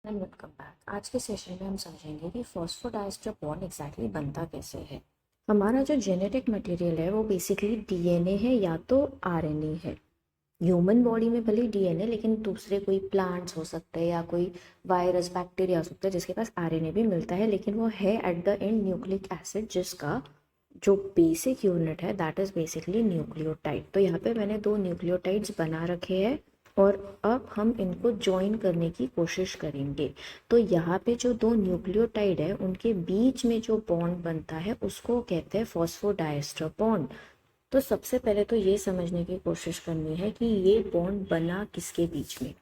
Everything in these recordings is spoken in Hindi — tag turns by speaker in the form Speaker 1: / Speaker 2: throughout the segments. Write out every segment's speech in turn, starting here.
Speaker 1: And welcome back. आज के सेशन में हम समझेंगे कि फॉस्फोडाइएस्टर बॉन्ड एग्जैक्टली बनता कैसे है। हमारा जो जेनेटिक मटेरियल है वो बेसिकली डीएनए है या तो आरएनए है। ह्यूमन बॉडी में भले डीएनए, लेकिन दूसरे कोई प्लांट्स हो सकते हैं या कोई वायरस बैक्टीरिया हो सकता है जिसके पास आरएनए भी मिलता है, लेकिन वो है at the end nucleic acid, जिसका जो बेसिक यूनिट है दैट इज बेसिकली न्यूक्लियोटाइड। तो यहाँ पे मैंने दो न्यूक्लियोटाइड्स बना रखे हैं और अब हम इनको ज्वाइन करने की कोशिश करेंगे। तो यहाँ पे जो दो न्यूक्लियोटाइड है उनके बीच में जो बॉन्ड बनता है उसको कहते हैं फॉस्फोडाइएस्टर बॉन्ड। तो सबसे पहले तो ये समझने की कोशिश करनी है कि ये बॉन्ड बना किसके बीच में।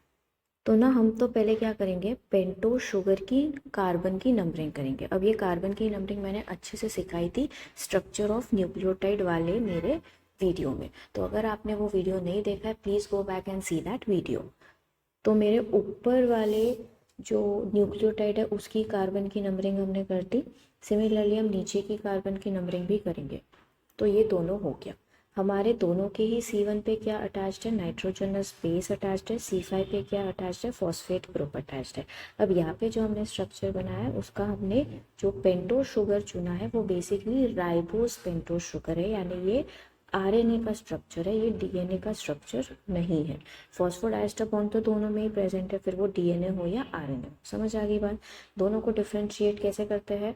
Speaker 1: तो ना हम तो पहले क्या करेंगे, पेंटोज शुगर की कार्बन की नंबरिंग करेंगे। अब ये कार्बन की नंबरिंग मैंने अच्छे से सिखाई थी स्ट्रक्चर ऑफ न्यूक्लियोटाइड वाले मेरे वीडियो में। तो अगर आपने वो वीडियो नहीं देखा है please go back and see that video. तो मेरे ऊपर वाले जो न्यूक्लियोटाइड है उसकी कार्बन की नंबरिंग हमने कर दी। सिमिलरली हम नीचे की कार्बन की नंबरिंग भी करेंगे। तो ये दोनों हो गया। हमारे दोनों के ही C1 पे क्या अटैच्ड है, नाइट्रोजनस बेस अटैच्ड है। C5 पे क्या अटैच्ड है, फॉस्फेट ग्रुप अटैच्ड है। अब यहाँ पे जो हमने स्ट्रक्चर बनाया है उसका हमने जो पेंटोज शुगर चुना है वो बेसिकली राइबोस पेंटोज शुगर है, यानी ये आरएनए का स्ट्रक्चर है, ये डीएनए का स्ट्रक्चर नहीं है। फॉस्फोडाइएस्टर बॉन्ड तो दोनों में ही प्रेजेंट है, फिर वो डीएनए हो या आरएनए। समझ आ गई बात। दोनों को डिफ्रेंशिएट कैसे करते हैं,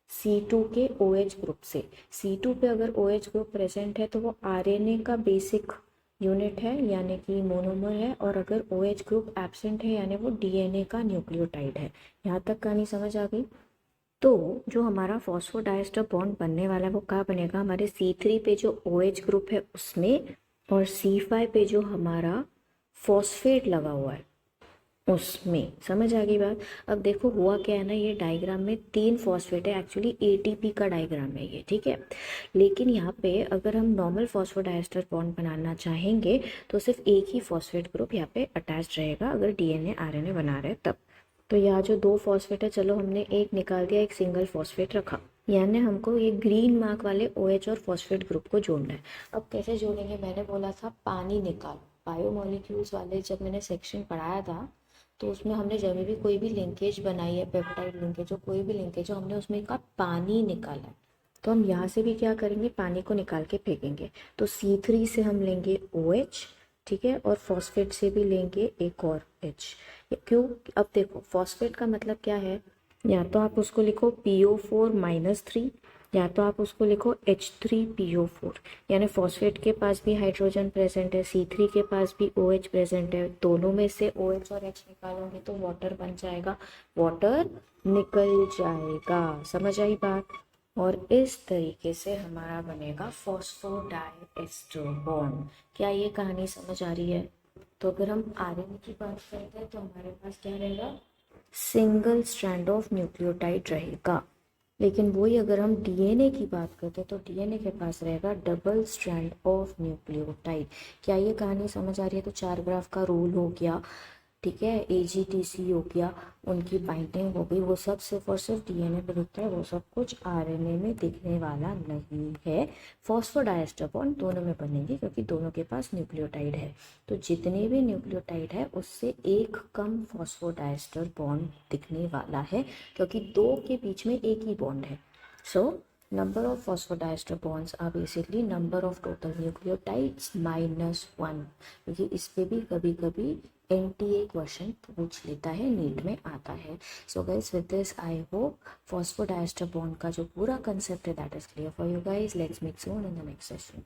Speaker 1: C2 के OH ग्रुप से। C2 पे अगर OH ग्रुप प्रेजेंट है तो वो आरएनए का बेसिक यूनिट है यानी कि मोनोमर है, और अगर OH ग्रुप एब्सेंट है यानी वो डीएनए का न्यूक्लियोटाइड है। यहाँ तक कहानी समझ आ गई। तो जो हमारा फॉस्फोडाइएस्टर बॉन्ड बनने वाला है वो कहाँ बनेगा, हमारे C3 पे जो OH ग्रुप है उसमें, और C5 पे जो हमारा फॉस्फेट लगा हुआ है उसमें। समझ आ गई बात। अब देखो हुआ क्या है ना, ये डायग्राम में तीन फॉस्फेट है, एक्चुअली एटीपी का डायग्राम है ये, ठीक है। लेकिन यहाँ पे अगर हम नॉर्मल फॉस्फोडाइएस्टर बॉन्ड बनाना चाहेंगे तो सिर्फ एक ही फॉस्फेट ग्रुप यहाँ पे अटैच रहेगा अगर डीएनए आरएनए बना रहे तब। तो यहाँ जो दो फॉस्फेट है, चलो हमने एक निकाल दिया, एक सिंगल फॉस्फेट रखा, यानी हमको ये ग्रीन मार्क वाले OH और फॉस्फेट ग्रुप को जोड़ना है। अब कैसे जोड़ेंगे, मैंने बोला था पानी निकाल। बायोमोलिक्यूल्स वाले जब मैंने सेक्शन पढ़ाया था तो उसमें हमने जब भी कोई भी लिंकेज बनाई है, पेप्टाइड लिंकेज हो, कोई भी लिंकेज हो, हमने उसमें का पानी निकाला है। तो हम यहाँ से भी क्या करेंगे, पानी को निकाल के फेंकेंगे। तो C3 से हम लेंगे OH, ठीक है, और फॉस्फेट से भी लेंगे एक और H। क्यों, अब देखो फॉस्फेट का मतलब क्या है, या तो आप उसको लिखो PO4-3, या तो आप उसको लिखो H3PO4। यानी फॉस्फेट के पास भी हाइड्रोजन प्रेजेंट है, C3 के पास भी OH प्रेजेंट है, दोनों में से OH और H निकालोगे तो वाटर बन जाएगा, वाटर निकल जाएगा। समझ आई बात। और इस तरीके से हमारा बनेगा फॉस्फोडाइएस्टर बॉन्ड। क्या ये कहानी समझ आ रही है। तो अगर हम आरएनए की बात करते हैं तो हमारे पास क्या रहेगा, सिंगल स्ट्रैंड ऑफ न्यूक्लियोटाइड रहेगा। लेकिन वही अगर हम डीएनए की बात करते हैं तो डीएनए के पास रहेगा डबल स्ट्रैंड ऑफ न्यूक्लियोटाइड। क्या ये कहानी समझ आ रही है। तो चार ग्राफ का रूल हो गया, ठीक है, AGTC हो गया, उनकी बाइंडिंग हो गई, वो सब सिर्फ और सिर्फ डीएनए पे दिखता है, वो सब कुछ आरएनए में दिखने वाला नहीं है। फॉस्फोडाइएस्टर बॉन्ड दोनों में बनेंगे क्योंकि दोनों के पास न्यूक्लियोटाइड है। तो जितने भी न्यूक्लियोटाइड है उससे एक कम फॉस्फोडाइएस्टर बॉन्ड दिखने वाला है, क्योंकि दो के बीच में एक ही बॉन्ड है। सो number of phosphodiester bonds are basically number of total nucleotides -1। क्योंकि इस पे भी कभी कभी NTA क्वेश्चन पूछ लेता है, नीट में आता है। So guys with this I hope phosphodiester bond का जो पूरा कंसेप्ट है that is clear for you guys. Let's meet soon in the next session.